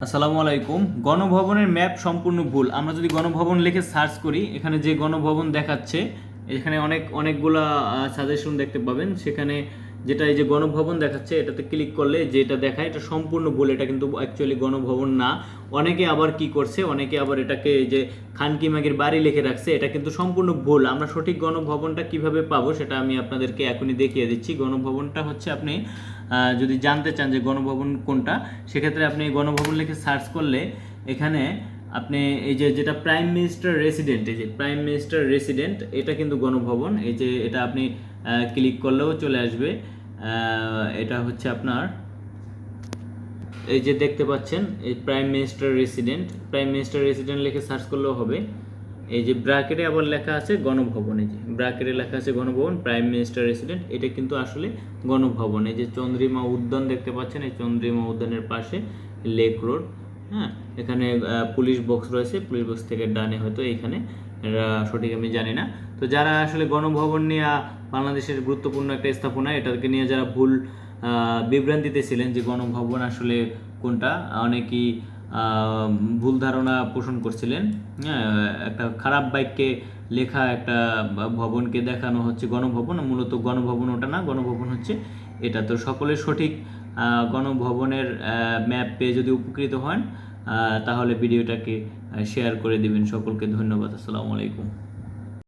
আসসালামু আলাইকুম। গণভবনের ম্যাপ সম্পূর্ণ ভুল। আমরা যদি গণভবন লিখে সার্চ করি, এখানে যে গণভবন দেখাচ্ছে, এখানে অনেকগুলা সাজেশন দেখতে পাবেন। সেখানে যেটা এই যে গণভবন দেখাচ্ছে, এটাতে ক্লিক করলে যেটা দেখায় এটা সম্পূর্ণ ভুল। এটা কিন্তু অ্যাকচুয়ালি গণভবন না। অনেকে আবার কি করছে, অনেকে আবার এটাকে এই যে খানকি মাগির বাড়ি লিখে রাখছে, এটা কিন্তু সম্পূর্ণ ভুল। আমরা সঠিক গণভবনটা কিভাবে পাবো সেটা আমি আপনাদেরকে এখনই দেখিয়ে দিচ্ছি। গণভবনটা হচ্ছে, আপনি যদি জানতে চান যে গণভবন কোনটা, সেক্ষেত্রে আপনি গণভবন লিখে সার্চ করলে এখানে আপনি এই যে যেটা প্রাইম মিনিস্টার রেসিডেন্ট, এই যে প্রাইম মিনিস্টার রেসিডেন্ট, এটা কিন্তু গণভবন। এই যে এটা আপনি ক্লিক করলেও চলে আসবে। এটা হচ্ছে আপনার এই যে দেখতে পাচ্ছেন, এই প্রাইম মিনিস্টার রেসিডেন্ট লিখে সার্চ করলেও হবে। এই যে ব্র্যাকেটে আবার লেখা আছে গণভবন, এই যে ব্র্যাকেটে লেখা আছে গণভবন, প্রাইম মিনিস্টার রেসিডেন্ট, এটা কিন্তু আসলে গণভবন। এই যে চন্দ্রিমা উদ্যান দেখতে পাচ্ছেন, এই চন্দ্রিমা উদ্যানের পাশে লেক রোড। হ্যাঁ, এখানে পুলিশ বক্স রয়েছে, পুলিশ বক্স থেকে ডানে হয়তো এখানে, এটা সঠিক আমি জানি না। তো যারা আসলে গণভবন নিয়ে, বাংলাদেশের গুরুত্বপূর্ণ একটা স্থাপনা, এটাকে নিয়ে যারা ভুল বিভ্রান্তিতে ছিলেন যে গণভবন আসলে কোনটা, অনেকেই ভুল ধারণা পোষণ করছিলেন। হ্যাঁ, একটা খারাপ বাক্যে লেখা একটা ভবনকে দেখানো হচ্ছে গণভবন, মূলত গণভবন ওটা না, গণভবন হচ্ছে এটা। তো সকলের সঠিক গণভবনের ম্যাপ পেয়ে যদি উপকৃত হন, তাহলে ভিডিওটাকে শেয়ার করে দিবেন। সকলকে ধন্যবাদ। আসসালামু আলাইকুম।